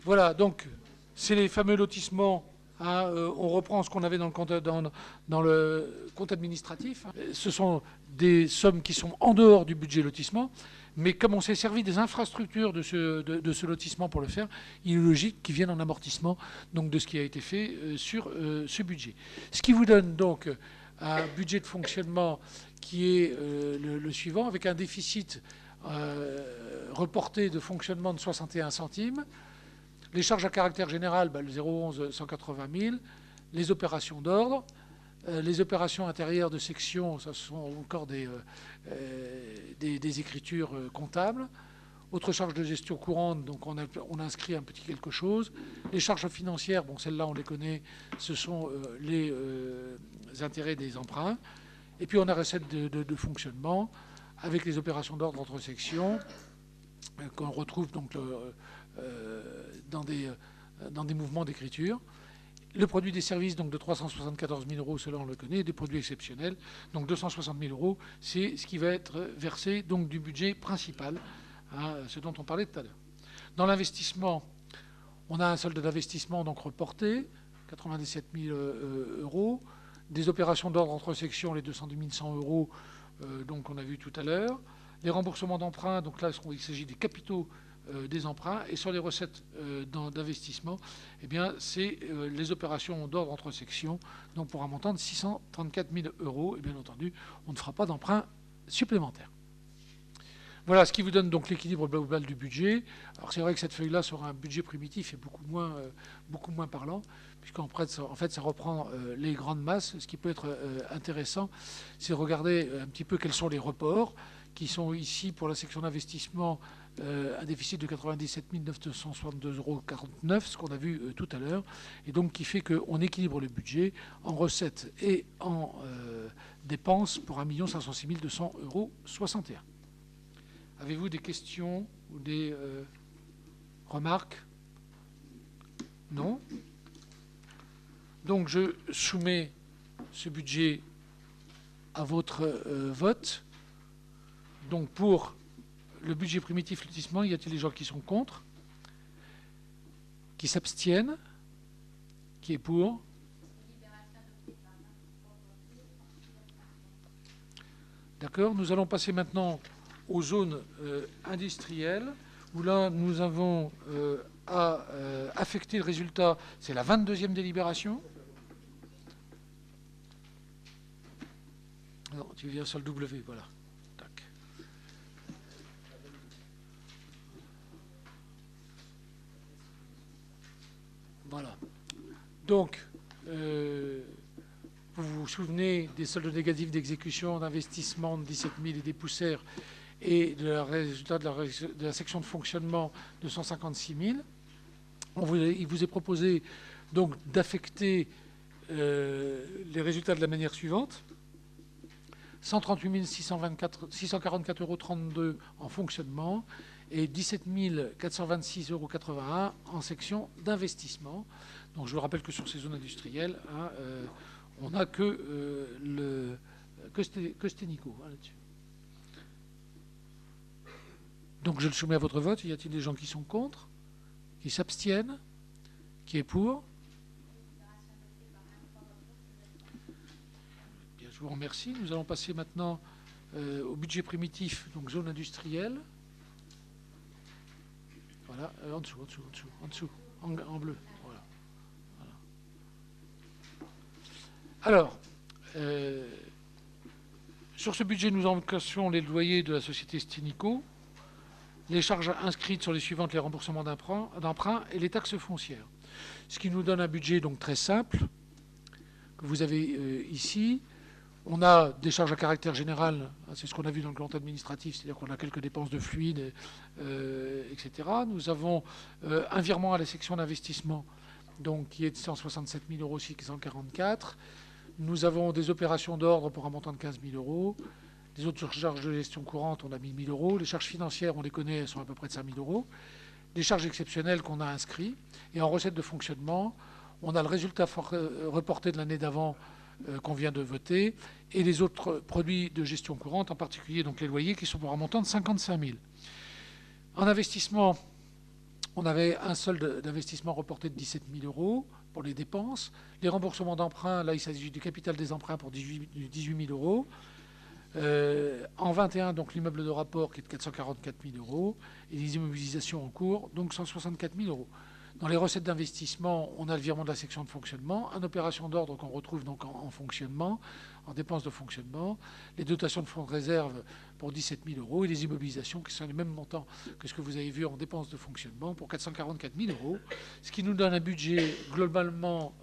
Voilà, donc c'est les fameux lotissements. Hein, on reprend ce qu'on avait dans le compte administratif. Ce sont des sommes qui sont en dehors du budget lotissement, mais comme on s'est servi des infrastructures de ce lotissement pour le faire, il est logique qu'ils viennent en amortissement donc, de ce qui a été fait sur ce budget. Ce qui vous donne donc un budget de fonctionnement qui est le suivant, avec un déficit reporté de fonctionnement de 61 centimes. Les charges à caractère général, le 0,11, 180 000. Les opérations d'ordre. Les opérations intérieures de section, ce sont encore des écritures comptables. Autres charges de gestion courante, donc on a inscrit un petit quelque chose. Les charges financières, bon, celles-là, on les connaît, ce sont les intérêts des emprunts. Et puis on a recette de fonctionnement avec les opérations d'ordre entre sections qu'on retrouve donc dans des mouvements d'écriture. Le produit des services donc de 374 000 euros, cela on le connaît, des produits exceptionnels, donc 260 000 euros, c'est ce qui va être versé donc du budget principal, hein, ce dont on parlait tout à l'heure. Dans l'investissement, on a un solde d'investissement donc reporté, 97 000 euros, des opérations d'ordre entre sections, les 210 100 euros, donc on a vu tout à l'heure. Les remboursements d'emprunts, donc là il s'agit des capitaux des emprunts, et sur les recettes d'investissement, eh bien, c'est les opérations d'ordre entre sections, donc pour un montant de 634 000 euros, et bien entendu, on ne fera pas d'emprunt supplémentaire. Voilà ce qui vous donne donc l'équilibre global du budget. Alors c'est vrai que cette feuille-là sur un budget primitif est beaucoup moins parlant, puisqu'en fait ça reprend les grandes masses. Ce qui peut être intéressant, c'est de regarder un petit peu quels sont les reports, qui sont ici pour la section d'investissement un déficit de 97 962,49 euros, ce qu'on a vu tout à l'heure, et donc qui fait qu'on équilibre le budget en recettes et en dépenses pour 1 506 200,61 euros. Avez-vous des questions ou des remarques? Non? Donc je soumets ce budget à votre vote. Donc pour le budget primitif lotissement, y a-t-il des gens qui sont contre? Qui s'abstiennent? Qui est pour? D'accord, nous allons passer maintenant aux zones industrielles, où là nous avons à affecter le résultat, c'est la 22e délibération. Non, tu viens sur le W, voilà. Tac. Voilà. Donc, vous vous souvenez des soldes négatifs d'exécution, d'investissement de 17 000 et des poussières, et de la résultat de la section de fonctionnement de 156 000. Il vous est proposé donc d'affecter les résultats de la manière suivante. 138 644,32 euros en fonctionnement et 17 426,81 euros en section d'investissement. Donc je vous rappelle que sur ces zones industrielles, hein, on n'a que Stenico là-dessus. Donc je le soumets à votre vote. Y a-t-il des gens qui sont contre? Qui s'abstiennent? Qui est pour? Bien, je vous remercie. Nous allons passer maintenant au budget primitif, donc zone industrielle. Voilà, en dessous, en bleu. Voilà. Alors, sur ce budget, nous encaissons les loyers de la société Stenico, les charges inscrites sur les suivantes, les remboursements d'emprunt et les taxes foncières. Ce qui nous donne un budget donc très simple, que vous avez ici. On a des charges à caractère général, c'est ce qu'on a vu dans le compte administratif, c'est-à-dire qu'on a quelques dépenses de fluide, etc. Nous avons un virement à la section d'investissement, donc qui est de 167 644 €. Nous avons des opérations d'ordre pour un montant de 15 000 euros. Les autres charges de gestion courante, on a mis 1 000 euros. Les charges financières, on les connaît, elles sont à peu près de 5 000 euros. Les charges exceptionnelles qu'on a inscrites. Et en recette de fonctionnement, on a le résultat reporté de l'année d'avant qu'on vient de voter, et les autres produits de gestion courante, en particulier donc les loyers, qui sont pour un montant de 55 000. En investissement, On avait un solde d'investissement reporté de 17 000 euros pour les dépenses. Les remboursements d'emprunts, là, il s'agit du capital des emprunts pour 18 000 euros. En 21, donc l'immeuble de rapport qui est de 444 000 euros. Et les immobilisations en cours, donc 164 000 euros. Dans les recettes d'investissement, on a le virement de la section de fonctionnement, une opération d'ordre qu'on retrouve donc en fonctionnement, en dépenses de fonctionnement, les dotations de fonds de réserve pour 17 000 euros et les immobilisations qui sont les mêmes montants que ce que vous avez vu en dépenses de fonctionnement pour 444 000 euros, ce qui nous donne un budget globalement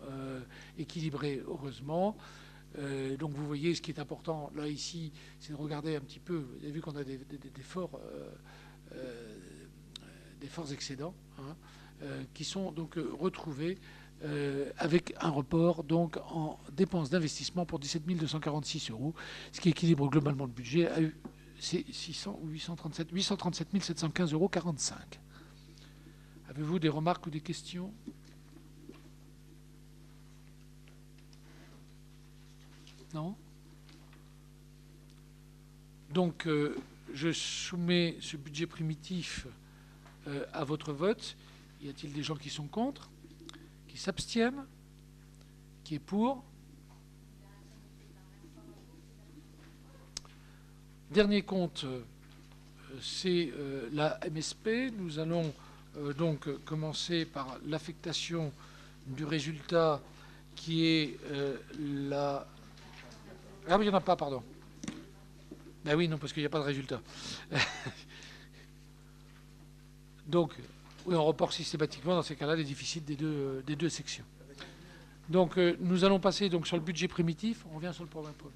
équilibré, heureusement. Donc vous voyez, ce qui est important là ici, c'est de regarder un petit peu, vous avez vu qu'on a des forts excédents, hein, qui sont donc retrouvés avec un report donc en dépenses d'investissement pour 17 246 euros, ce qui équilibre globalement le budget à 837 715,45 euros. Avez-vous des remarques ou des questions? Non? Donc, je soumets ce budget primitif à votre vote. Y a-t-il des gens qui sont contre? Qui s'abstiennent? Qui est pour? Dernier compte, c'est la MSP. Nous allons donc commencer par l'affectation du résultat qui est la... Ah oui, il n'y en a pas, pardon. Ben oui, non, parce qu'il n'y a pas de résultat. Donc, oui, on reporte systématiquement dans ces cas-là les déficits des deux sections. Donc, nous allons passer donc, sur le budget primitif. On revient sur le PowerPoint.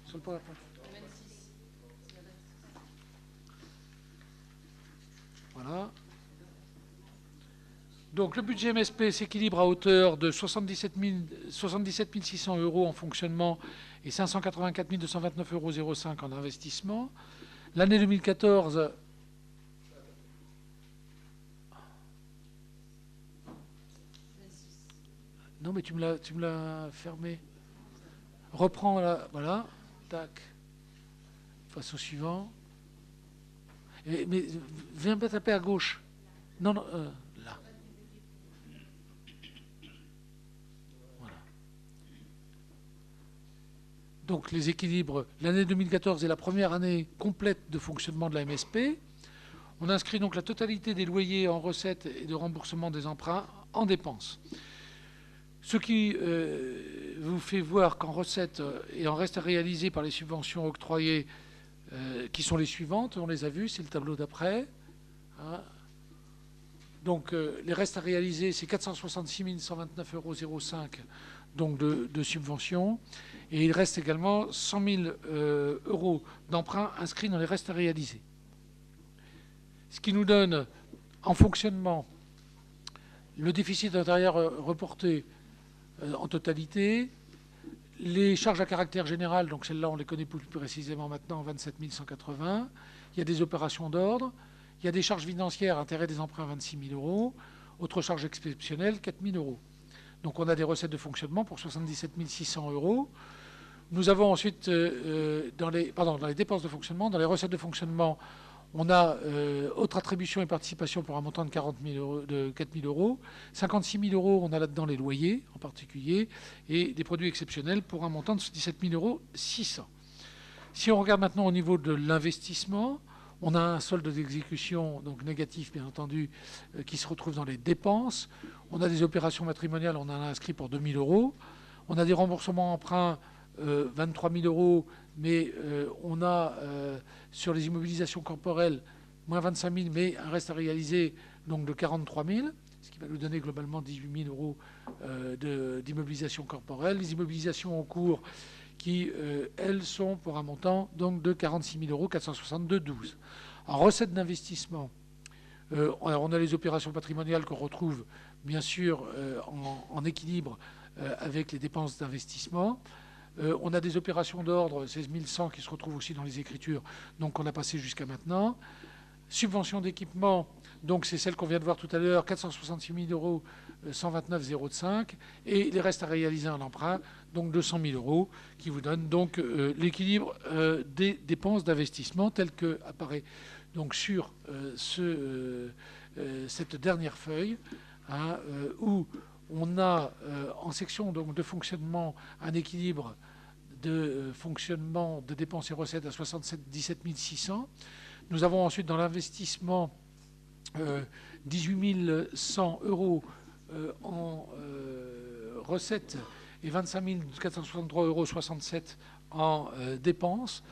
Sur le PowerPoint. Voilà. Donc, le budget MSP s'équilibre à hauteur de 77 600 euros en fonctionnement et 584 229,05 euros en investissement. L'année 2014... Non, mais tu me l'as fermé. Reprends là, voilà. Tac. Face au suivant. Mais viens pas taper à gauche. Non, non, là. Voilà. Donc les équilibres. L'année 2014 est la première année complète de fonctionnement de la MSP. On inscrit donc la totalité des loyers en recettes et de remboursement des emprunts en dépenses. Ce qui vous fait voir qu'en recettes et en reste à réaliser par les subventions octroyées, qui sont les suivantes, on les a vues, c'est le tableau d'après. Hein. Donc les restes à réaliser, c'est 466 129,05 euros donc de subventions. Et il reste également 100 000 euros d'emprunts inscrits dans les restes à réaliser. Ce qui nous donne en fonctionnement le déficit intérieur reporté en totalité, les charges à caractère général, donc celles-là on les connaît plus précisément maintenant, 27 180. Il y a des opérations d'ordre, il y a des charges financières, intérêt des emprunts 26 000 euros, autres charges exceptionnelles 4 000 euros. Donc on a des recettes de fonctionnement pour 77 600 euros. Nous avons ensuite, dans les dépenses de fonctionnement, dans les recettes de fonctionnement, on a autres attributions et participations pour un montant de 4 000 euros. 56 000 euros, on a là-dedans les loyers en particulier, et des produits exceptionnels pour un montant de 17 600 euros. Si on regarde maintenant au niveau de l'investissement, on a un solde d'exécution donc négatif, bien entendu, qui se retrouve dans les dépenses. On a des opérations matrimoniales, on en a inscrit pour 2 000 euros. On a des remboursements emprunts, 23 000 euros, mais on a sur les immobilisations corporelles moins 25 000, mais un reste à réaliser donc de 43 000, ce qui va nous donner globalement 18 000 euros d'immobilisation corporelle. Les immobilisations en cours qui, elles, sont pour un montant donc de 46 462,12 €. En recettes d'investissement, on a les opérations patrimoniales qu'on retrouve bien sûr en équilibre avec les dépenses d'investissement. On a des opérations d'ordre, 16 100, qui se retrouvent aussi dans les écritures, donc on a passé jusqu'à maintenant. Subvention d'équipement, donc c'est celle qu'on vient de voir tout à l'heure, 466 000 euros, 129,05 €, et les restes à réaliser en emprunt, donc 200 000 euros, qui vous donne donc l'équilibre des dépenses d'investissement tel que apparaît donc sur cette dernière feuille, hein, où on a en section donc, de fonctionnement un équilibre de fonctionnement de dépenses et recettes à 17 600. Nous avons ensuite dans l'investissement 18 100 euros en recettes et 25 463,67 euros en dépenses.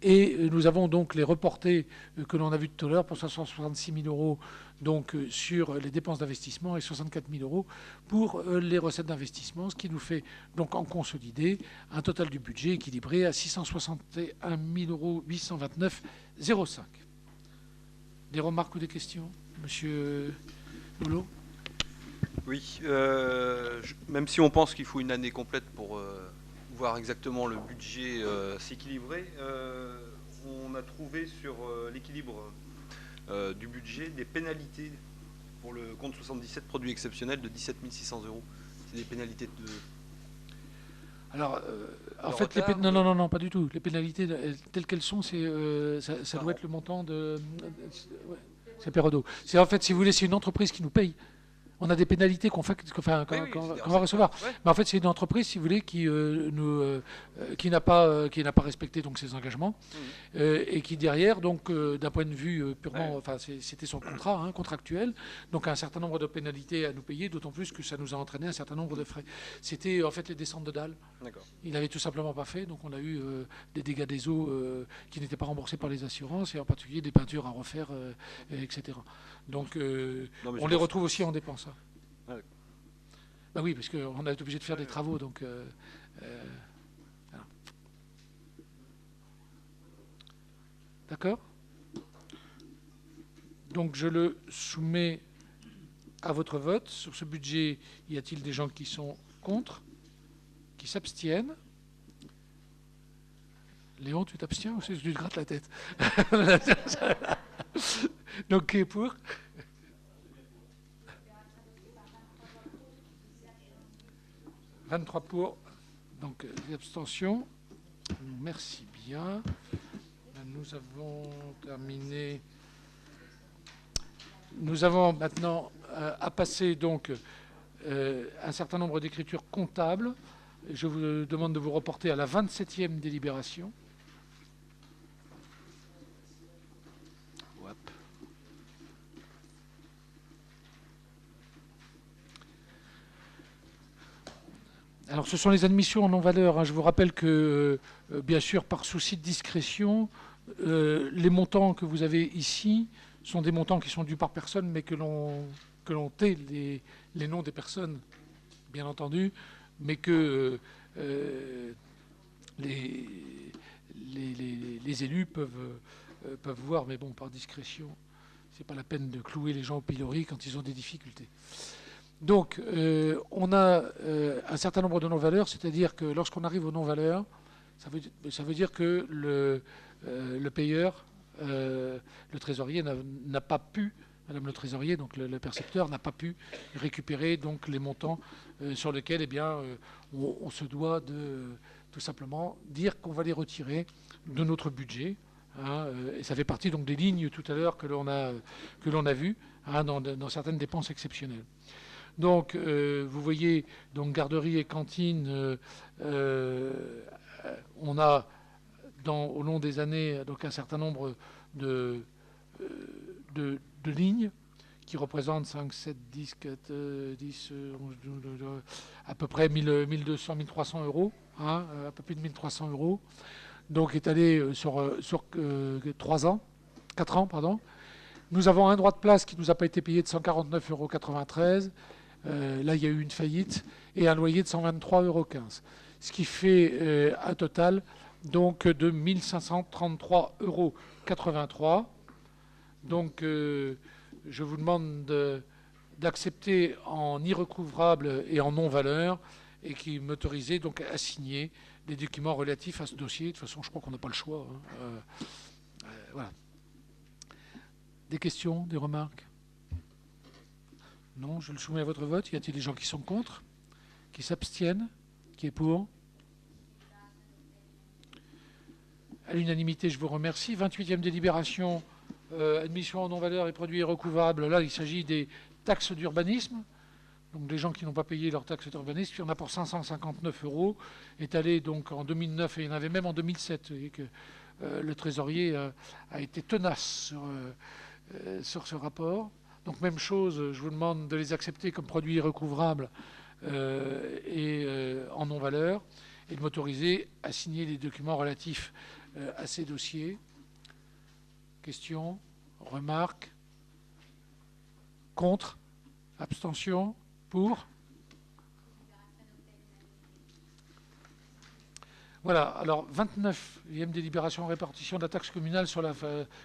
Et nous avons donc les reportés que l'on a vus tout à l'heure pour 566 000 euros donc, sur les dépenses d'investissement et 64 000 euros pour les recettes d'investissement, ce qui nous fait donc en consolidé un total du budget équilibré à 661 829,05 €. Des remarques ou des questions, Monsieur Loulot? Oui, même si on pense qu'il faut une année complète pour voir exactement le budget s'équilibrer, on a trouvé sur l'équilibre du budget des pénalités pour le compte 77 produits exceptionnels de 17 600 euros. C'est des pénalités de... Alors, en fait, retard, non, pas du tout. Les pénalités telles qu'elles sont, ça doit être le montant de... Ouais, c'est Pérodo. C'est en fait, si vous voulez, c'est une entreprise qui nous paye. On a des pénalités qu'on va recevoir. Ouais. Mais en fait, c'est une entreprise, si vous voulez, qui n'a pas respecté donc ses engagements et qui derrière, donc d'un point de vue purement, enfin, c'était son contrat contractuel, donc un certain nombre de pénalités à nous payer, d'autant plus que ça nous a entraîné un certain nombre de frais. C'était en fait les descentes de dalles. Il n'avait tout simplement pas fait, donc on a eu des dégâts des eaux qui n'étaient pas remboursés par les assurances et en particulier des peintures à refaire, etc. Donc on les retrouve aussi en dépenses. Ah, bah oui, parce qu'on a été obligé de faire des travaux, donc voilà. D'accord. Donc je le soumets à votre vote. Sur ce budget, y a-t-il des gens qui sont contre, qui s'abstiennent? Léon, tu t'abstiens ou c'est que tu te grattes la tête? Donc qui est pour? 23 pour, donc des abstentions. Merci bien. Nous avons terminé. Nous avons maintenant à passer donc un certain nombre d'écritures comptables. Je vous demande de vous reporter à la 27e délibération. Alors, ce sont les admissions en non-valeur. Je vous rappelle que, bien sûr, par souci de discrétion, les montants que vous avez ici sont des montants qui sont dus par personne, mais que l'on tait les noms des personnes, bien entendu, mais que les élus peuvent voir, mais bon, par discrétion, c'est pas la peine de clouer les gens au pilori quand ils ont des difficultés. Donc, on a un certain nombre de non-valeurs, c'est-à-dire que lorsqu'on arrive aux non-valeurs, ça veut dire que le payeur, le trésorier, n'a pas pu, Madame le trésorier, donc le percepteur, n'a pas pu récupérer donc, les montants sur lesquels on se doit de tout simplement dire qu'on va les retirer de notre budget. Et ça fait partie donc, des lignes tout à l'heure que l'on a vues dans certaines dépenses exceptionnelles. Donc, vous voyez, donc garderie et cantine, on a au long des années donc un certain nombre de lignes qui représentent 5, 7, 10, 4, 10, 11, 12, à peu près 1200, 1300 euros, un peu plus de 1300 euros, donc étalé sur 4 ans, pardon. Nous avons un droit de place qui ne nous a pas été payé de 149,93 €. Là, il y a eu une faillite et un loyer de 123,15 €. Ce qui fait un total donc, de 1533,83 €. Donc, je vous demande d'accepter en irrecouvrable et en non-valeur et qui m'autorisait donc à signer les documents relatifs à ce dossier. De toute façon, je crois qu'on n'a pas le choix. Voilà. Des questions, des remarques? Non, je le soumets à votre vote. Y a-t-il des gens qui sont contre? Qui s'abstiennent? Qui est pour? À l'unanimité, je vous remercie. 28e délibération admission en non-valeur et produits irrecouvrables, là, il s'agit des taxes d'urbanisme. Donc des gens qui n'ont pas payé leur taxe d'urbanisme, il y en a pour 559 €, étalé donc en 2009, et il y en avait même en 2007. Et que le trésorier a été tenace sur ce rapport. Donc même chose, je vous demande de les accepter comme produits irrecouvrables et en non-valeur, et de m'autoriser à signer les documents relatifs à ces dossiers. Questions, remarques, contre, abstention, pour. Voilà, alors 29e délibération en répartition de la taxe communale sur la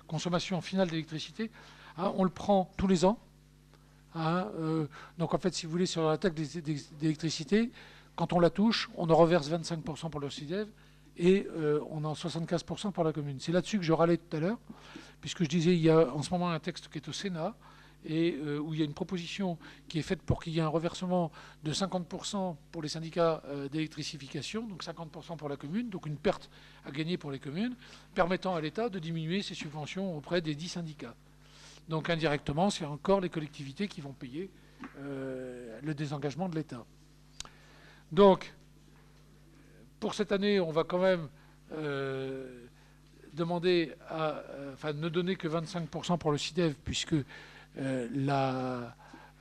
consommation finale d'électricité. Hein, on le prend tous les ans. Hein, donc en fait, si vous voulez, sur la taxe d'électricité, quand on la touche, on en reverse 25% pour le CIDEV et on en 75% pour la commune. C'est là-dessus que je râlais tout à l'heure, puisque je disais, il y a en ce moment un texte qui est au Sénat, et où il y a une proposition qui est faite pour qu'il y ait un reversement de 50% pour les syndicats d'électrification, donc 50% pour la commune, donc une perte à gagner pour les communes, permettant à l'État de diminuer ses subventions auprès des 10 syndicats. Donc indirectement, c'est encore les collectivités qui vont payer le désengagement de l'État. Donc, pour cette année, on va quand même demander à... ne donner que 25% pour le CIDEV, puisque la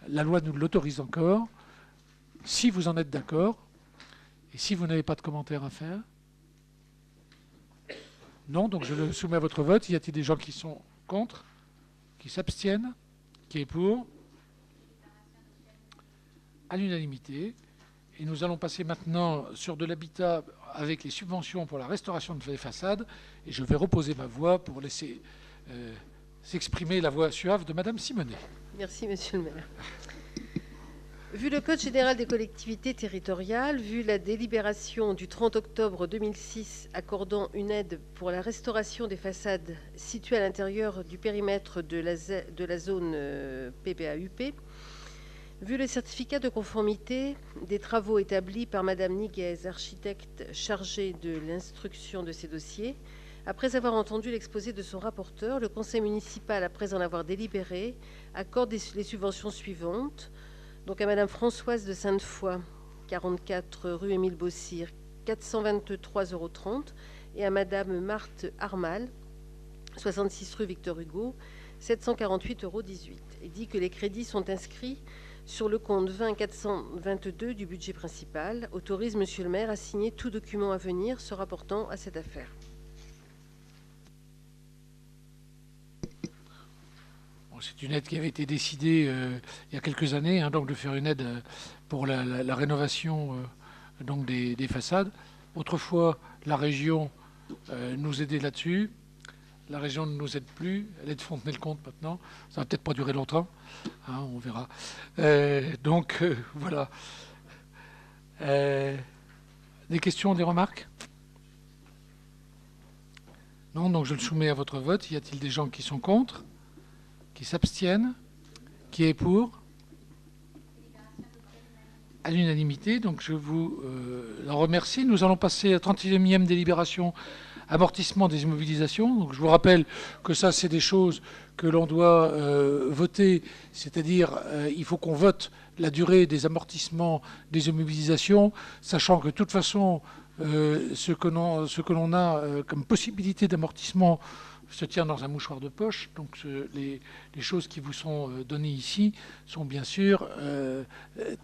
loi nous l'autorise encore. Si vous en êtes d'accord, et si vous n'avez pas de commentaires à faire, non, donc je le soumets à votre vote. Y a-t-il des gens qui sont contre, qui s'abstiennent, qui est pour? À l'unanimité. Et nous allons passer maintenant sur de l'habitat avec les subventions pour la restauration des façades. Et je vais reposer ma voix pour laisser s'exprimer la voix suave de Madame Simonet. Merci, Monsieur le maire. Vu le Code général des collectivités territoriales, vu la délibération du 30 octobre 2006 accordant une aide pour la restauration des façades situées à l'intérieur du périmètre de la zone PPA-UP, vu le certificat de conformité des travaux établis par Madame Niguez, architecte chargée de l'instruction de ces dossiers, après avoir entendu l'exposé de son rapporteur, le conseil municipal, après en avoir délibéré, accorde les subventions suivantes. Donc à Madame Françoise de Sainte-Foy, 44 rue Émile Bossire, 423,30 €, et à Madame Marthe Armal, 66 rue Victor Hugo, 748,18 €. Il dit que les crédits sont inscrits sur le compte 20 422 du budget principal. Autorise Monsieur le maire à signer tout document à venir se rapportant à cette affaire. C'est une aide qui avait été décidée il y a quelques années, hein, donc de faire une aide pour la rénovation donc des façades. Autrefois, la région nous aidait là-dessus. La région ne nous aide plus. Elle est de Fontenay-le-Comte maintenant. Ça va peut-être pas durer longtemps. Hein, on verra. Voilà. Des questions, des remarques? Non, donc je le soumets à votre vote. Y a-t-il des gens qui sont contre? Qui s'abstiennent? Qui est pour? À l'unanimité, donc je vous en remercie. Nous allons passer à la 31e délibération, amortissement des immobilisations. Donc je vous rappelle que ça, c'est des choses que l'on doit voter, c'est-à-dire il faut qu'on vote la durée des amortissements des immobilisations, sachant que de toute façon, ce que l'on a comme possibilité d'amortissement se tient dans un mouchoir de poche. Donc les choses qui vous sont données ici sont bien sûr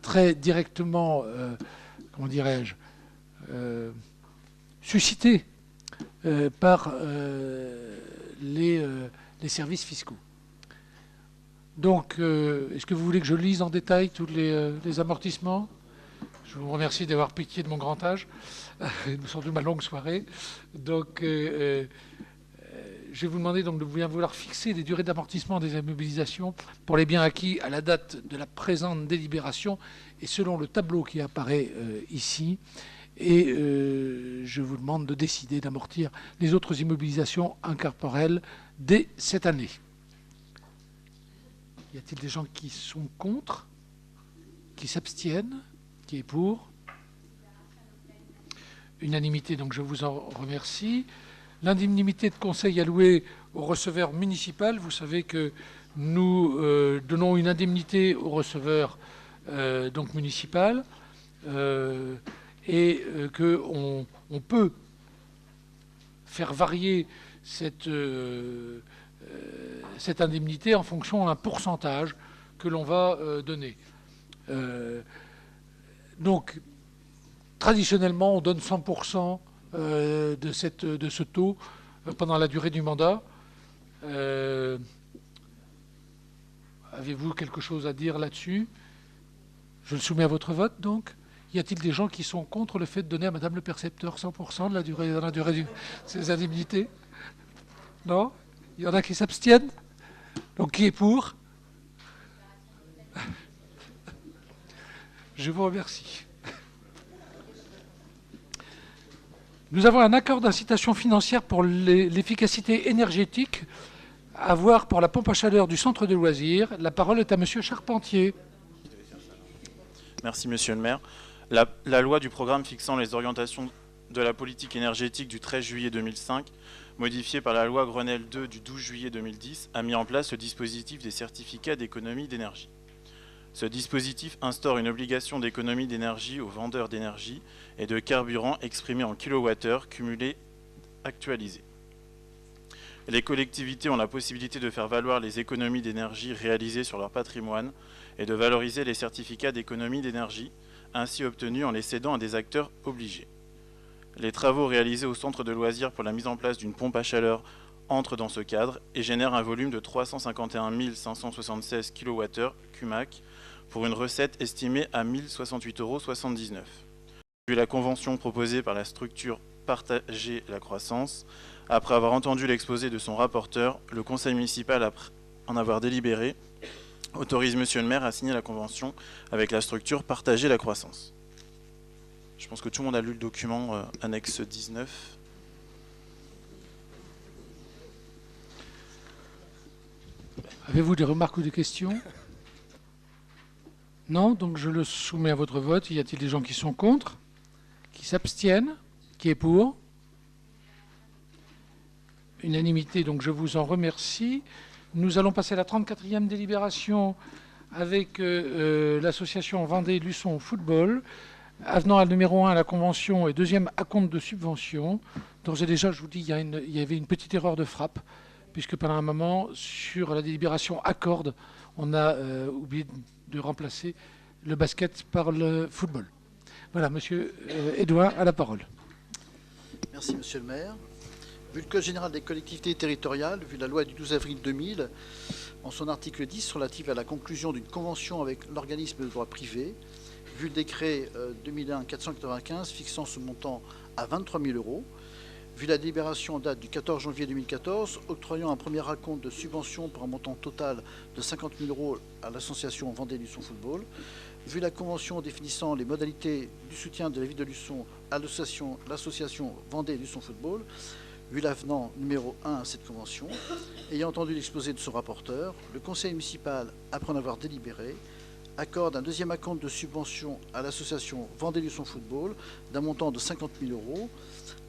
très directement, comment dirais-je, suscitées par les services fiscaux. Donc, est-ce que vous voulez que je lise en détail tous les amortissements? Je vous remercie d'avoir pitié de mon grand âge, surtout de ma longue soirée. Donc, je vais vous demander donc de bien vouloir fixer les durées d'amortissement des immobilisations pour les biens acquis à la date de la présente délibération et selon le tableau qui apparaît ici. Et je vous demande de décider d'amortir les autres immobilisations incorporelles dès cette année. Y a-t-il des gens qui sont contre? Qui s'abstiennent? Qui est pour? Unanimité, donc je vous en remercie. L'indemnité de conseil allouée au receveur municipal. Vous savez que nous donnons une indemnité au receveur donc municipal et qu'on peut faire varier cette indemnité en fonction d'un pourcentage que l'on va donner. Donc, traditionnellement, on donne 100% de ce taux pendant la durée du mandat. Avez-vous quelque chose à dire là-dessus? Je le soumets à votre vote, donc. Y a-t-il des gens qui sont contre le fait de donner à Madame le Percepteur 100% de la durée de ces indemnités? Non? Il y en a qui s'abstiennent? Donc qui est pour? Je vous remercie. Nous avons un accord d'incitation financière pour l'efficacité énergétique à voir pour la pompe à chaleur du centre de loisirs. La parole est à Monsieur Charpentier. Merci Monsieur le maire. La loi du programme fixant les orientations de la politique énergétique du 13 juillet 2005, modifiée par la loi Grenelle 2 du 12 juillet 2010, a mis en place le dispositif des certificats d'économie d'énergie. Ce dispositif instaure une obligation d'économie d'énergie aux vendeurs d'énergie et de carburant exprimés en kilowattheures cumulés actualisés. Les collectivités ont la possibilité de faire valoir les économies d'énergie réalisées sur leur patrimoine et de valoriser les certificats d'économie d'énergie ainsi obtenus en les cédant à des acteurs obligés. Les travaux réalisés au centre de loisirs pour la mise en place d'une pompe à chaleur entrent dans ce cadre et génèrent un volume de 351 576 kWh CUMAC pour une recette estimée à 1 068,79 €. Vu la convention proposée par la structure Partager la croissance, après avoir entendu l'exposé de son rapporteur, le conseil municipal, après en avoir délibéré, autorise Monsieur le maire à signer la convention avec la structure Partager la croissance. Je pense que tout le monde a lu le document annexe 19. Avez-vous des remarques ou des questions? Non, donc je le soumets à votre vote. Y a-t-il des gens qui sont contre? Qui s'abstiennent? Qui est pour? Unanimité, donc je vous en remercie. Nous allons passer à la 34e délibération avec l'association Vendée-Luçon Football. Avenant à numéro 1 à la convention et deuxième acompte de subvention. D'ores et déjà, je vous dis, il y avait une petite erreur de frappe, puisque pendant un moment, sur la délibération accorde, on a oublié de remplacer le basket par le football. Voilà, Monsieur Edouard a la parole. Merci, Monsieur le maire. Vu le Code général des collectivités territoriales, vu la loi du 12 avril 2000, en son article 10 relatif à la conclusion d'une convention avec l'organisme de droit privé, vu le décret 2001-495 fixant ce montant à 23 000 €, vu la délibération en date du 14 janvier 2014 octroyant un premier acompte de subvention pour un montant total de 50 000 € à l'association Vendée-Luçon Football, vu la convention définissant les modalités du soutien de la ville de Luçon à l'association Vendée-Luçon Football, vu l'avenant numéro 1 à cette convention, ayant entendu l'exposé de son rapporteur, le conseil municipal, après en avoir délibéré, accorde un deuxième acompte de subvention à l'association Vendée-Luçon Football d'un montant de 50 000 €,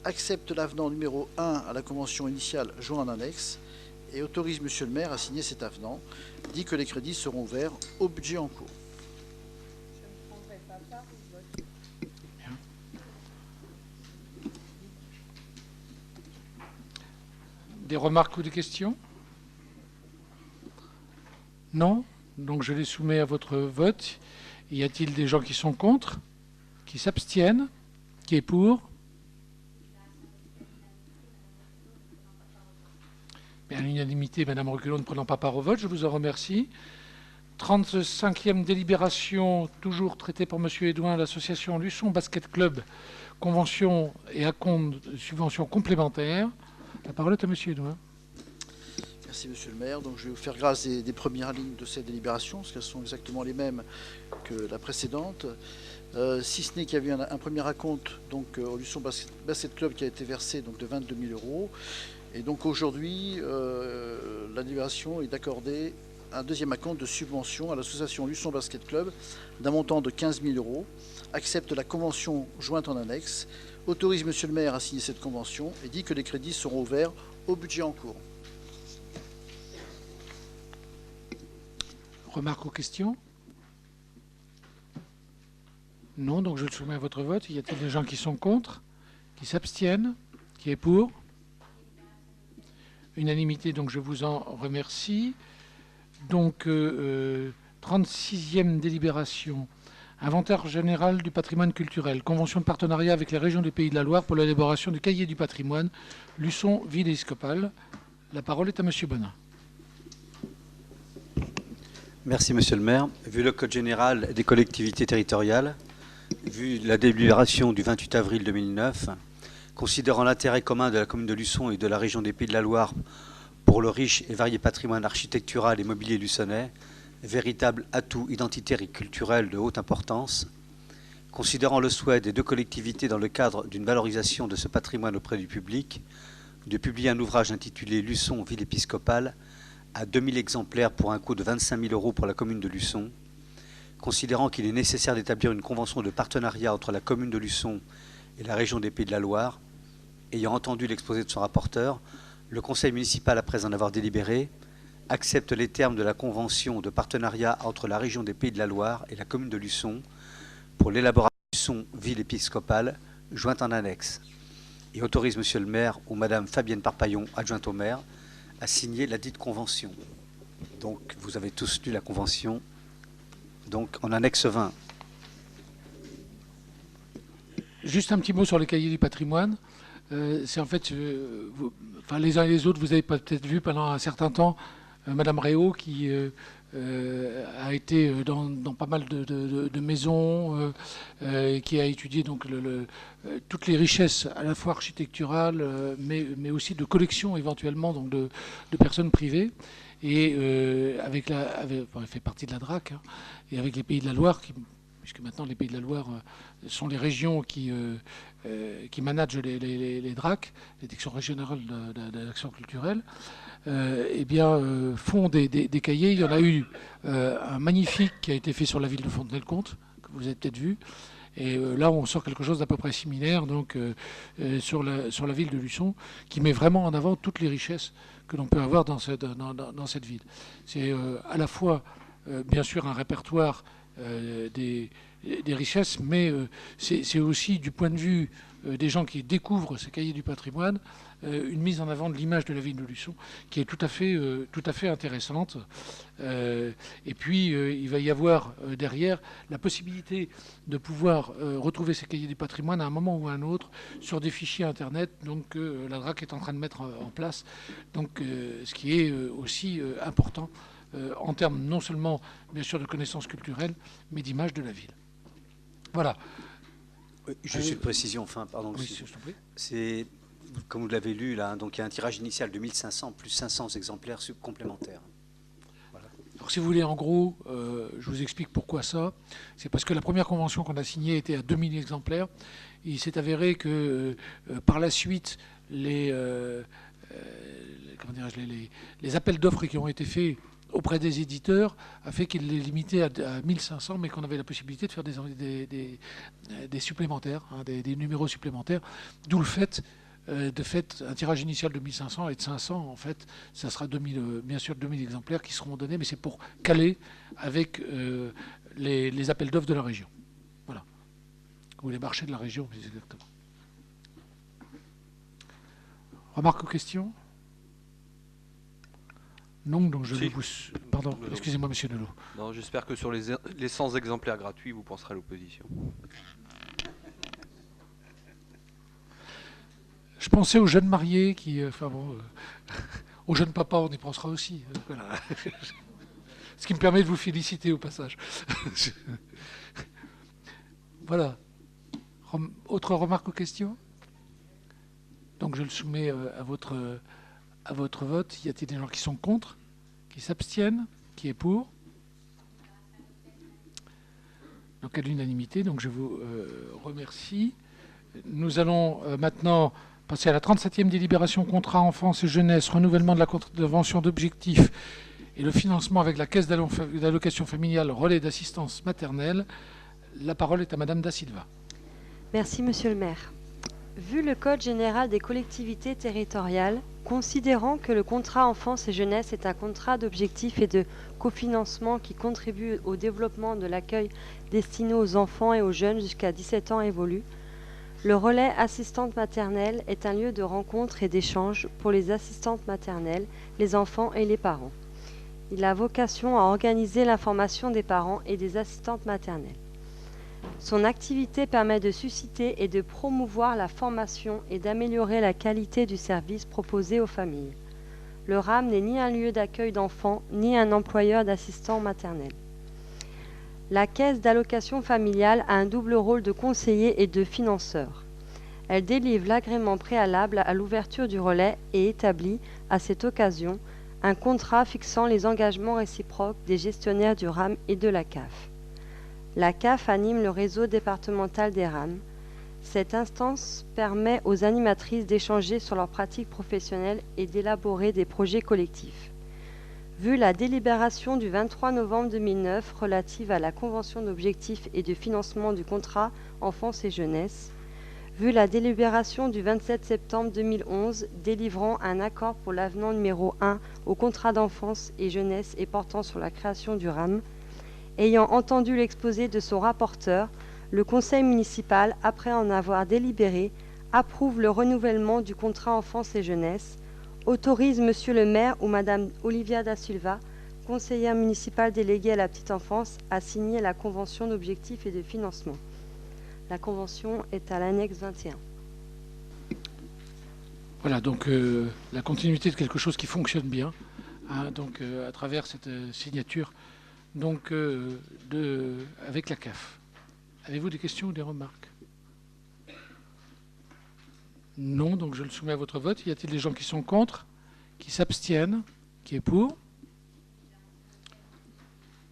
accepte l'avenant numéro 1 à la convention initiale joint en annexe et autorise Monsieur le maire à signer cet avenant, dit que les crédits seront ouverts au budget en cours. Des remarques ou des questions? Non? Donc je les soumets à votre vote. Y a-t-il des gens qui sont contre? Qui s'abstiennent? Qui est pour? Bien, à l'unanimité, Madame Reculon ne prenant pas part au vote, je vous en remercie. 35e délibération, toujours traitée par Monsieur Edouin, l'association Luçon Basket Club, convention et acompte de subvention complémentaire. La parole est à Monsieur Edouin. Merci Monsieur le maire. Donc, je vais vous faire grâce des premières lignes de cette délibération, parce qu'elles sont exactement les mêmes que la précédente. Si ce n'est qu'il y a eu un premier acompte donc, au Luçon Basket Club qui a été versé donc, de 22 000 €. Et donc aujourd'hui, la délibération est d'accorder un deuxième acompte de subvention à l'association Luçon Basket Club d'un montant de 15 000 €, accepte la convention jointe en annexe, autorise Monsieur le maire à signer cette convention et dit que les crédits seront ouverts au budget en cours. Remarques ou questions? Non, donc je le soumets à votre vote. Y a-t-il des gens qui sont contre? Qui s'abstiennent? Qui est pour? Unanimité, donc je vous en remercie. Donc, 36e délibération. Inventaire général du patrimoine culturel. Convention de partenariat avec les régions des Pays de la Loire pour l'élaboration du cahier du patrimoine. Luçon, ville épiscopale. La parole est à Monsieur Bonin. Merci, Monsieur le maire. Vu le Code général des collectivités territoriales, vu la délibération du 28 avril 2009, considérant l'intérêt commun de la commune de Luçon et de la région des Pays de la Loire pour le riche et varié patrimoine architectural et mobilier luçonnais, véritable atout identitaire et culturel de haute importance, considérant le souhait des deux collectivités dans le cadre d'une valorisation de ce patrimoine auprès du public, de publier un ouvrage intitulé Luçon, ville épiscopale, à 2000 exemplaires pour un coût de 25 000 € pour la commune de Luçon, considérant qu'il est nécessaire d'établir une convention de partenariat entre la commune de Luçon et la région des Pays de la Loire, ayant entendu l'exposé de son rapporteur, le conseil municipal, après en avoir délibéré, accepte les termes de la convention de partenariat entre la région des Pays de la Loire et la commune de Luçon pour l'élaboration de Luçon, ville épiscopale, jointe en annexe, et autorise Monsieur le maire ou Madame Fabienne Parpaillon, adjointe au maire, à signer la dite convention. Donc, vous avez tous lu la convention, donc en annexe 20. Juste un petit mot sur les cahiers du patrimoine. C'est en fait, les uns et les autres, vous avez peut-être vu pendant un certain temps Madame Réau qui a été dans pas mal de maisons, qui a étudié donc toutes les richesses à la fois architecturales, mais aussi de collections éventuellement donc de personnes privées. Et elle fait partie de la DRAC, hein, et avec les Pays de la Loire, puisque maintenant les Pays de la Loire sont les régions qui managent les DRAC, les directions régionales d'action culturelle, font des cahiers. Il y en a eu un magnifique qui a été fait sur la ville de Fontenay-le-Comte, que vous avez peut-être vu. Et là, on sort quelque chose d'à peu près similaire donc, sur la ville de Luçon, qui met vraiment en avant toutes les richesses que l'on peut avoir dans cette ville. C'est à la fois, bien sûr, un répertoire des richesses, mais c'est aussi, du point de vue des gens qui découvrent ces cahiers du patrimoine, une mise en avant de l'image de la ville de Luçon qui est tout à fait intéressante. Et puis, il va y avoir derrière la possibilité de pouvoir retrouver ces cahiers du patrimoine à un moment ou à un autre sur des fichiers Internet, donc la DRAC est en train de mettre en place, donc, ce qui est aussi important en termes non seulement, bien sûr, de connaissances culturelles, mais d'image de la ville. Voilà. Juste une précision, pardon. Oui, je t'en prie. C'est, comme vous l'avez lu, là, donc il y a un tirage initial de 1500 plus 500 exemplaires complémentaires. Voilà. Alors, si vous voulez, en gros, je vous explique pourquoi ça. C'est parce que la première convention qu'on a signée était à 2000 exemplaires. Il s'est avéré que, par la suite, les appels d'offres qui ont été faits auprès des éditeurs a fait qu'il les limitait à 1500, mais qu'on avait la possibilité de faire des supplémentaires, hein, des numéros supplémentaires, d'où le fait un tirage initial de 1500 et de 500, en fait, ça sera bien sûr 2000 exemplaires qui seront donnés, mais c'est pour caler avec les appels d'offres de la région. Voilà. Ou les marchés de la région, plus exactement. Remarques ou questions ? Non, donc je vais vous... Pardon, excusez-moi, monsieur Nelot. Non, j'espère que sur les 100 exemplaires gratuits, vous penserez à l'opposition. Je pensais aux jeunes mariés qui... aux jeunes papas, on y pensera aussi. Voilà. Ce qui me permet de vous féliciter au passage. Voilà. Autre remarque ou question ? Donc je le soumets à votre vote. Y a-t-il des gens qui sont contre, qui s'abstiennent, qui est pour? Donc à l'unanimité, donc je vous remercie. Nous allons maintenant passer à la 37e délibération contrat enfance et jeunesse, renouvellement de la convention d'objectifs et le financement avec la caisse d'allocation familiale relais d'assistance maternelle. La parole est à Madame Da Silva. Merci, Monsieur le maire. Vu le Code général des collectivités territoriales, Considérant que le contrat enfance et jeunesse est un contrat d'objectifs et de cofinancement qui contribue au développement de l'accueil destiné aux enfants et aux jeunes jusqu'à 17 ans évolue, le relais assistante maternelle est un lieu de rencontre et d'échange pour les assistantes maternelles, les enfants et les parents. Il a vocation à organiser l'information des parents et des assistantes maternelles. Son activité permet de susciter et de promouvoir la formation et d'améliorer la qualité du service proposé aux familles. Le RAM n'est ni un lieu d'accueil d'enfants, ni un employeur d'assistants maternels. La caisse d'allocation familiale a un double rôle de conseiller et de financeur. Elle délivre l'agrément préalable à l'ouverture du relais et établit, à cette occasion, un contrat fixant les engagements réciproques des gestionnaires du RAM et de la CAF. La CAF anime le réseau départemental des RAM. Cette instance permet aux animatrices d'échanger sur leurs pratiques professionnelles et d'élaborer des projets collectifs. Vu la délibération du 23 novembre 2009 relative à la convention d'objectifs et de financement du contrat enfance et jeunesse, vu la délibération du 27 septembre 2011 délivrant un accord pour l'avenant numéro 1 au contrat d'enfance et jeunesse et portant sur la création du RAM, ayant entendu l'exposé de son rapporteur, le conseil municipal, après en avoir délibéré, approuve le renouvellement du contrat enfance et jeunesse, autorise Monsieur le maire ou Madame Olivia da Silva, conseillère municipale déléguée à la petite enfance, à signer la convention d'objectifs et de financement. La convention est à l'annexe 21. Voilà, donc la continuité de quelque chose qui fonctionne bien, hein, donc à travers cette signature donc, avec la CAF. Avez-vous des questions ou des remarques? Non, donc je le soumets à votre vote. Y a-t-il des gens qui sont contre, qui s'abstiennent, qui est pour?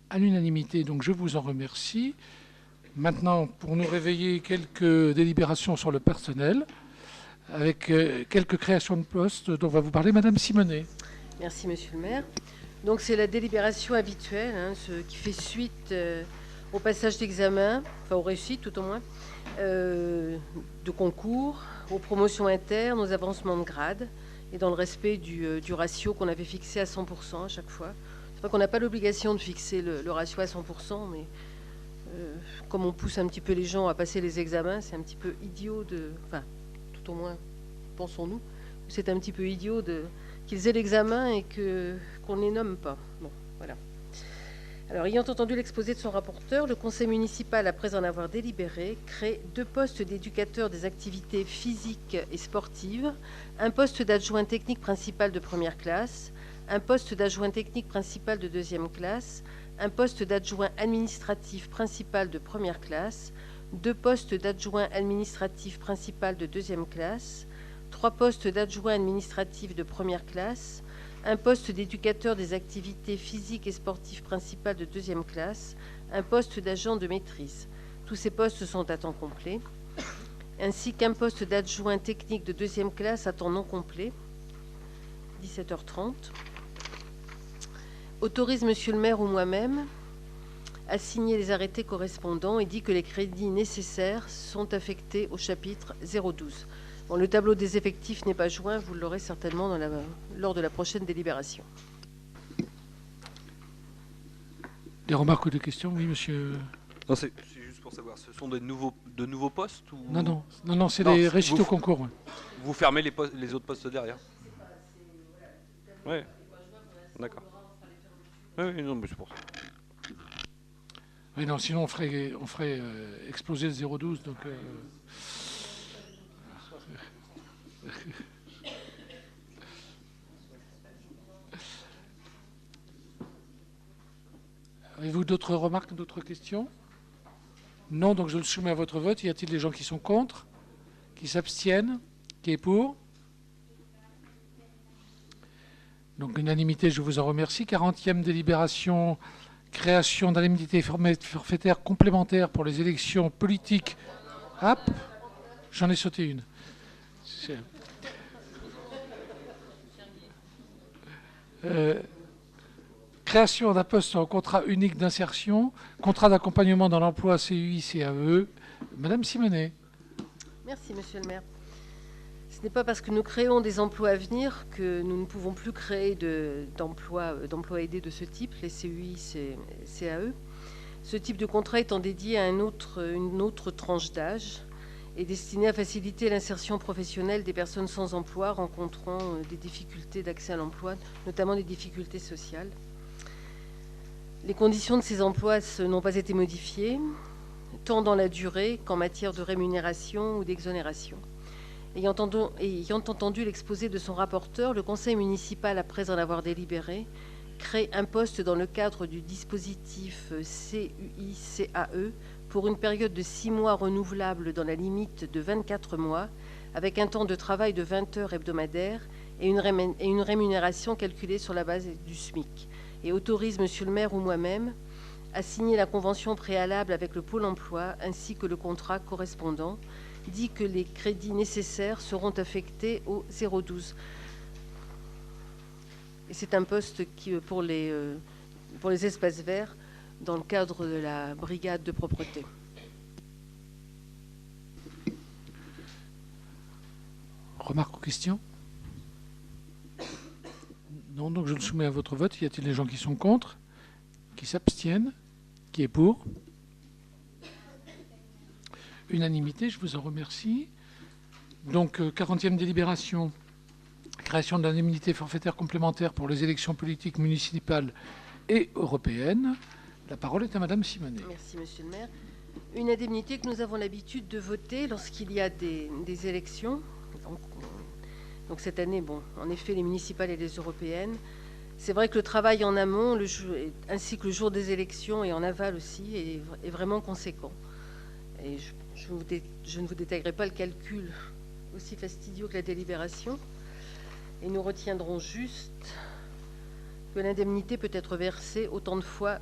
À l'unanimité, donc je vous en remercie. Maintenant, pour nous réveiller, quelques délibérations sur le personnel, avec quelques créations de postes dont va vous parler Madame Simonet. Merci, Monsieur le maire. Donc c'est la délibération habituelle, hein, ce qui fait suite au passage d'examen, enfin aux réussites tout au moins, de concours, aux promotions internes, aux avancements de grade, et dans le respect du ratio qu'on avait fixé à 100% à chaque fois. C'est vrai qu'on n'a pas l'obligation de fixer le ratio à 100%, mais comme on pousse un petit peu les gens à passer les examens, c'est un petit peu idiot enfin, tout au moins, pensons-nous, c'est un petit peu idiot qu'ils aient l'examen et qu'on ne les nomme pas. Bon, voilà. Alors, ayant entendu l'exposé de son rapporteur, le conseil municipal, après en avoir délibéré, crée 2 postes d'éducateurs des activités physiques et sportives, un poste d'adjoint technique principal de première classe, un poste d'adjoint technique principal de deuxième classe, un poste d'adjoint administratif principal de première classe, 2 postes d'adjoint administratif principal de deuxième classe, 3 postes d'adjoint administratif de première classe, un poste d'éducateur des activités physiques et sportives principales de deuxième classe, un poste d'agent de maîtrise. Tous ces postes sont à temps complet, ainsi qu'un poste d'adjoint technique de deuxième classe à temps non complet, 17h30. Autorise Monsieur le maire ou moi-même à signer les arrêtés correspondants et dit que les crédits nécessaires sont affectés au chapitre 012. Bon, le tableau des effectifs n'est pas joint, vous l'aurez certainement lors de la prochaine délibération. Des remarques ou des questions? Oui, monsieur. Non, c'est juste pour savoir, ce sont de nouveaux postes ou... Non, c'est les réussites au concours. Ouais. Vous fermez les autres postes derrière? Oui, d'accord. Oui, non, mais c'est pour ça. Oui, non, sinon on ferait exploser le 012, donc... Avez-vous d'autres remarques, d'autres questions? Non, donc je le soumets à votre vote. Y a-t-il des gens qui sont contre, qui s'abstiennent, qui est pour? Donc unanimité, je vous en remercie. 40e délibération, création d'indemnités forfaitaires complémentaires pour les élections politiques. Hop, j'en ai sauté une. Création d'un poste en contrat unique d'insertion, contrat d'accompagnement dans l'emploi CUI, CAE. Madame Simonet. Merci, Monsieur le maire. Ce n'est pas parce que nous créons des emplois à venir que nous ne pouvons plus créer d'emplois aidés de ce type, les CUI, CAE. Ce type de contrat étant dédié à une autre tranche d'âge et destiné à faciliter l'insertion professionnelle des personnes sans emploi rencontrant des difficultés d'accès à l'emploi, notamment des difficultés sociales. Les conditions de ces emplois n'ont pas été modifiées, tant dans la durée qu'en matière de rémunération ou d'exonération. Ayant entendu l'exposé de son rapporteur, le conseil municipal, après en avoir délibéré, crée un poste dans le cadre du dispositif CUI-CAE pour une période de 6 mois renouvelable dans la limite de 24 mois, avec un temps de travail de 20 heures hebdomadaires et une rémunération calculée sur la base du SMIC, et autorise Monsieur le maire ou moi-même à signer la convention préalable avec le Pôle emploi ainsi que le contrat correspondant, dit que les crédits nécessaires seront affectés au 012. Et c'est un poste qui, pour les espaces verts dans le cadre de la brigade de propreté. Remarques ou questions? Non, donc je le soumets à votre vote. Y a-t-il des gens qui sont contre? Qui s'abstiennent? Qui est pour? Unanimité, je vous en remercie. Donc, 40e délibération, création de l'indemnité forfaitaire complémentaire pour les élections politiques municipales et européennes. La parole est à Madame Simonet. Merci, Monsieur le maire. Une indemnité que nous avons l'habitude de voter lorsqu'il y a des élections. Donc cette année, bon, en effet, les municipales et les européennes. C'est vrai que le travail en amont, ainsi que le jour des élections et en aval aussi, est vraiment conséquent. Et je ne vous détaillerai pas le calcul aussi fastidieux que la délibération. Et nous retiendrons juste que l'indemnité peut être versée autant de fois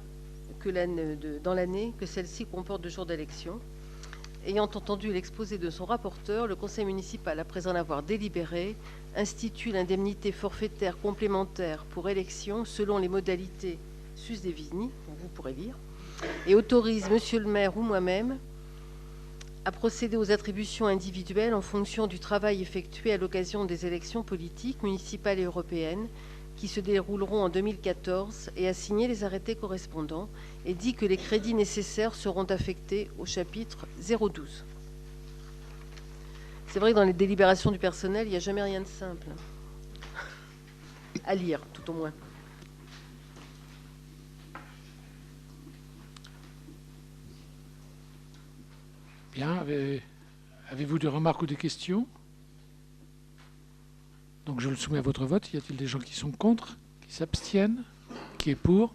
dans l'année que celle-ci comporte de jours d'élection. Ayant entendu l'exposé de son rapporteur, le conseil municipal, après en avoir délibéré, institue l'indemnité forfaitaire complémentaire pour élection selon les modalités sus devini, vous pourrez lire, et autorise Monsieur le maire ou moi-même à procéder aux attributions individuelles en fonction du travail effectué à l'occasion des élections politiques, municipales et européennes qui se dérouleront en 2014 et à signer les arrêtés correspondants, et dit que les crédits nécessaires seront affectés au chapitre 012. C'est vrai que dans les délibérations du personnel, il n'y a jamais rien de simple. À lire, tout au moins. Bien, avez-vous des remarques ou des questions? Donc je le soumets à votre vote. Y a-t-il des gens qui sont contre? Qui s'abstiennent? Qui est pour?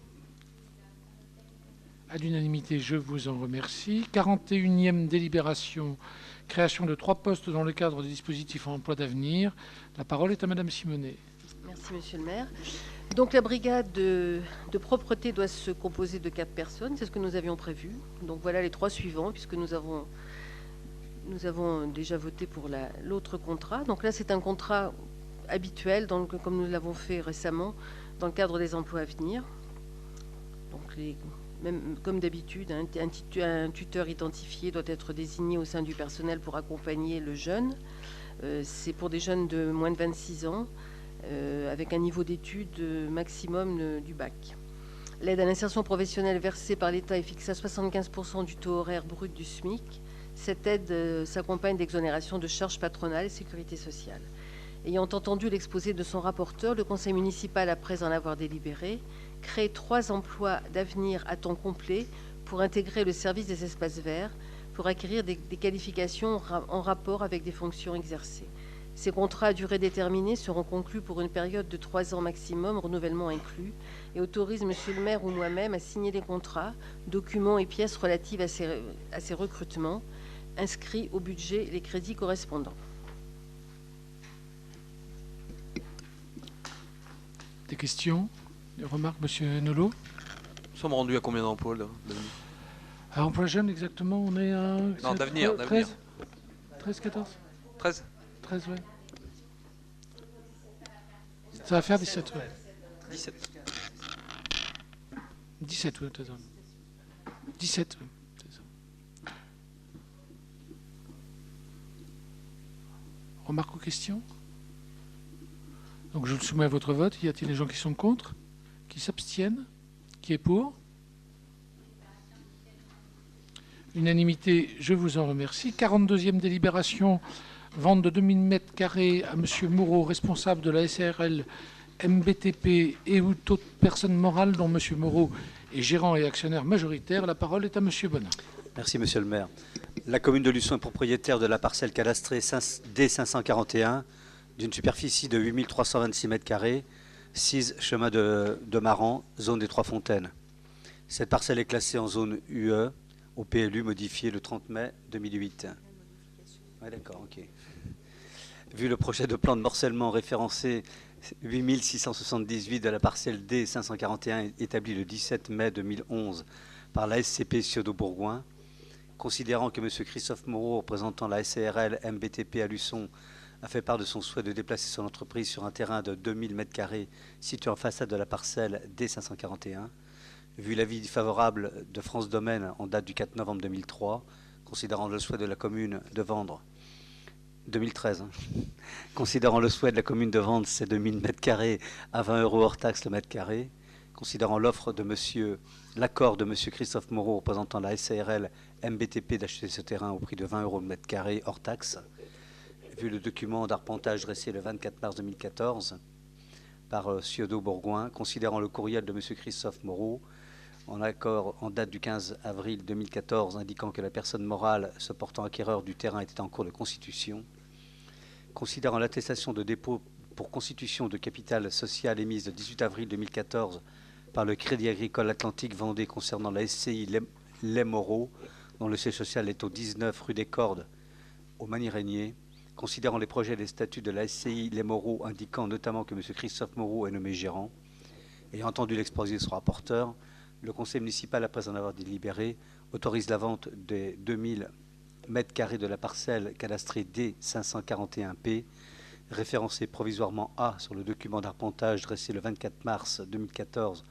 À l'unanimité, je vous en remercie. 41e délibération, création de 3 postes dans le cadre des dispositifs en emploi d'avenir. La parole est à Madame Simonet. Merci, Monsieur le maire. Donc la brigade de propreté doit se composer de 4 personnes, c'est ce que nous avions prévu. Donc voilà les 3 suivants, puisque nous avons déjà voté pour l'autre contrat. Donc là, c'est un contrat habituel, comme nous l'avons fait récemment, dans le cadre des emplois à venir. Donc même comme d'habitude, un tuteur identifié doit être désigné au sein du personnel pour accompagner le jeune. C'est pour des jeunes de moins de 26 ans, avec un niveau d'études maximum du bac. L'aide à l'insertion professionnelle versée par l'État est fixée à 75% du taux horaire brut du SMIC. Cette aide s'accompagne d'exonérations de charges patronales et sécurité sociale. Ayant entendu l'exposé de son rapporteur, le conseil municipal, après en avoir délibéré, crée 3 emplois d'avenir à temps complet pour intégrer le service des espaces verts, pour acquérir des qualifications en rapport avec des fonctions exercées. Ces contrats à durée déterminée seront conclus pour une période de 3 ans maximum, renouvellement inclus, et autorise Monsieur le maire ou moi-même à signer les contrats, documents et pièces relatives à ces recrutements, inscrits au budget les crédits correspondants. Des questions? Des remarques, Monsieur Nolot? Nous sommes rendus à combien d'emplois là? À emploi jeune, exactement, on est à... Non, d'avenir. 13, 14 13 13, oui. Ça va faire 17, oui. 17. 17, oui, peut-être. 17, oui. Remarques ou questions? Donc je le soumets à votre vote. Y a-t-il des gens qui sont contre? Qui s'abstiennent? Qui est pour? Unanimité, je vous en remercie. 42e délibération, vente de 2000 m² à M. Moreau, responsable de la SARL MBTP et ou toute personne morale dont M. Moreau est gérant et actionnaire majoritaire. La parole est à M. Bonin. Merci, monsieur le maire. La commune de Luçon est propriétaire de la parcelle cadastrée D541 d'une superficie de 8326 m², 6 chemin de Maran, zone des Trois Fontaines. Cette parcelle est classée en zone UE au PLU modifié le 30 mai 2008. Ouais, d'accord, ok. Vu le projet de plan de morcellement référencé 8678 de la parcelle D541 établi le 17 mai 2011 par la SCP Ciodo-Bourgoin, considérant que M. Christophe Moreau, représentant la SARL MBTP à Luçon, a fait part de son souhait de déplacer son entreprise sur un terrain de 2000 m² situé en façade de la parcelle D541, vu l'avis défavorable de France Domaine en date du 4 novembre 2003, considérant le souhait de la commune de vendre 2013, considérant le souhait de la commune de vendre ces 2000 m² à 20 € hors taxe le mètre carré, considérant l'accord de M. Christophe Moreau, représentant la SARL MBTP, d'acheter ce terrain au prix de 20 € le mètre carré hors taxe, vu le document d'arpentage dressé le 24 mars 2014 par Ciodo-Bourgoin, considérant le courriel de M. Christophe Moreau, en accord en date du 15 avril 2014, indiquant que la personne morale se portant acquéreur du terrain était en cours de constitution, considérant l'attestation de dépôt pour constitution de capital social émise le 18 avril 2014 par le Crédit Agricole Atlantique Vendée concernant la SCI Les Moreau, dont le siège social est au 19 rue des Cordes, au Magny-Régnier, considérant les projets des statuts de la SCI Les Moreau, indiquant notamment que M. Christophe Moreau est nommé gérant, ayant entendu l'exposé de son rapporteur, le conseil municipal, après en avoir délibéré, autorise la vente des 2000 m² de la parcelle cadastrée D541P, référencée provisoirement A sur le document d'arpentage dressé le 24 mars 2014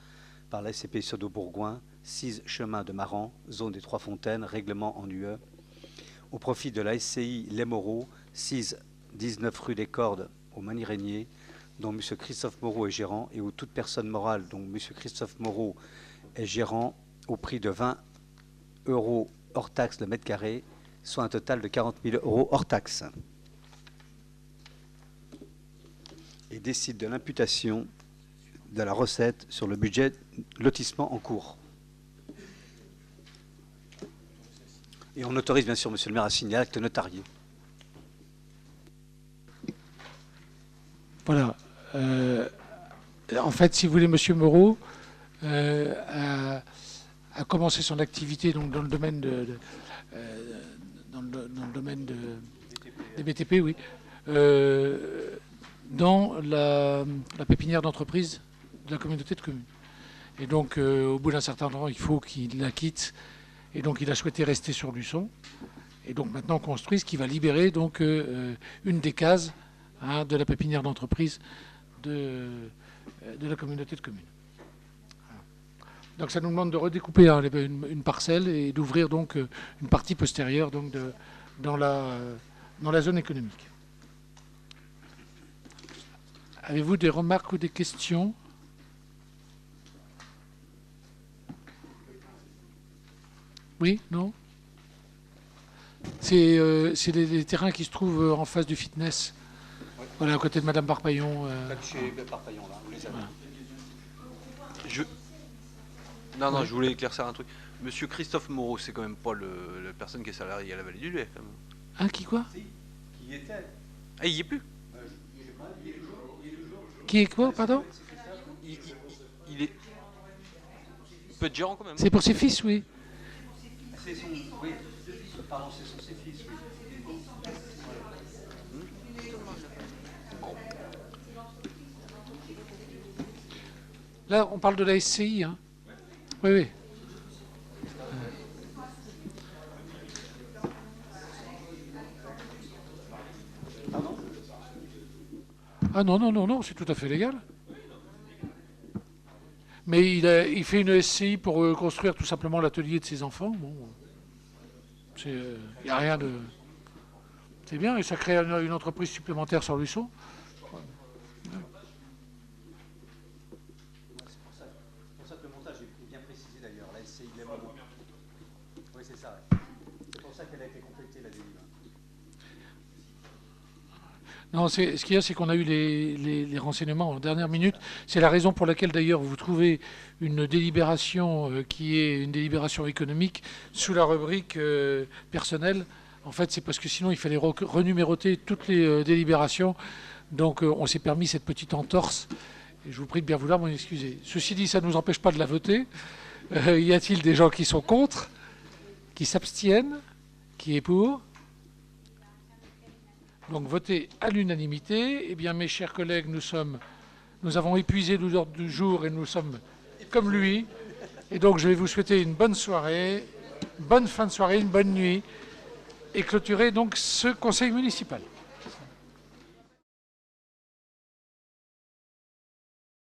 par la SCP Ciodo-Bourgoin, 6 chemin de Maran, zone des Trois Fontaines, règlement en UE, au profit de la SCI Les Moreau, 19 rue des Cordes, au Magny-Régnier, dont M. Christophe Moreau est gérant, et où toute personne morale dont M. Christophe Moreau est gérant, au prix de 20 € hors taxe le mètre carré, soit un total de 40 000 € hors taxe. Et décide de l'imputation de la recette sur le budget lotissement en cours. Et on autorise bien sûr, monsieur le maire, à signer l'acte notarié. Voilà. En fait, si vous voulez, M. Moreau a commencé son activité donc, dans le domaine des BTP, oui, dans la pépinière d'entreprise de la communauté de communes. Et donc, au bout d'un certain temps, il faut qu'il la quitte. Et donc, il a souhaité rester sur Luçon. Et donc, maintenant, on construit ce qui va libérer donc, une des cases de la pépinière d'entreprise de la communauté de communes. Voilà. Donc, ça nous demande de redécouper une parcelle et d'ouvrir donc une partie postérieure donc, dans la zone économique. Avez-vous des remarques ou des questions ? Oui, non? C'est les terrains qui se trouvent en face du fitness. Oui. Voilà, à côté de Madame Parpaillon. Chez Parpaillon, là, vous les avez. Voilà. Non, je voulais éclaircir un truc. Monsieur Christophe Moreau, c'est quand même pas la personne qui est salariée à la Vallée du Lait. Hein, qui quoi? Qui y était. Ah, il y est plus. Qui est quoi, pardon? Il est... Il peut être gérant quand même. C'est pour ses fils, oui. Oui, pardon, c'est ses fils, oui. Là, on parle de la SCI, hein? Oui, oui. Ah non, c'est tout à fait légal. Mais il fait une SCI pour construire tout simplement l'atelier de ses enfants. Bon, il n'y a rien de... C'est bien, et ça crée une entreprise supplémentaire sur Luçon. C'est pour ça que le montage est bien précisé d'ailleurs. La SCI, oui, c'est ça. C'est pour ça qu'elle a été complétée, la délibération. Non, ce qu'il y a, c'est qu'on a eu les renseignements en dernière minute. C'est la raison pour laquelle, d'ailleurs, vous trouvez une délibération qui est une délibération économique sous la rubrique personnelle. En fait, c'est parce que sinon, il fallait renuméroter toutes les délibérations. Donc, on s'est permis cette petite entorse. Et je vous prie de bien vouloir m'en excuser. Ceci dit, ça ne nous empêche pas de la voter. Y a-t-il des gens qui sont contre, qui s'abstiennent, qui est pour ? Donc voté à l'unanimité. Eh bien, mes chers collègues, nous avons épuisé l'ordre du jour et nous sommes comme lui. Et donc, je vais vous souhaiter une bonne soirée, une bonne fin de soirée, une bonne nuit et clôturer donc ce conseil municipal.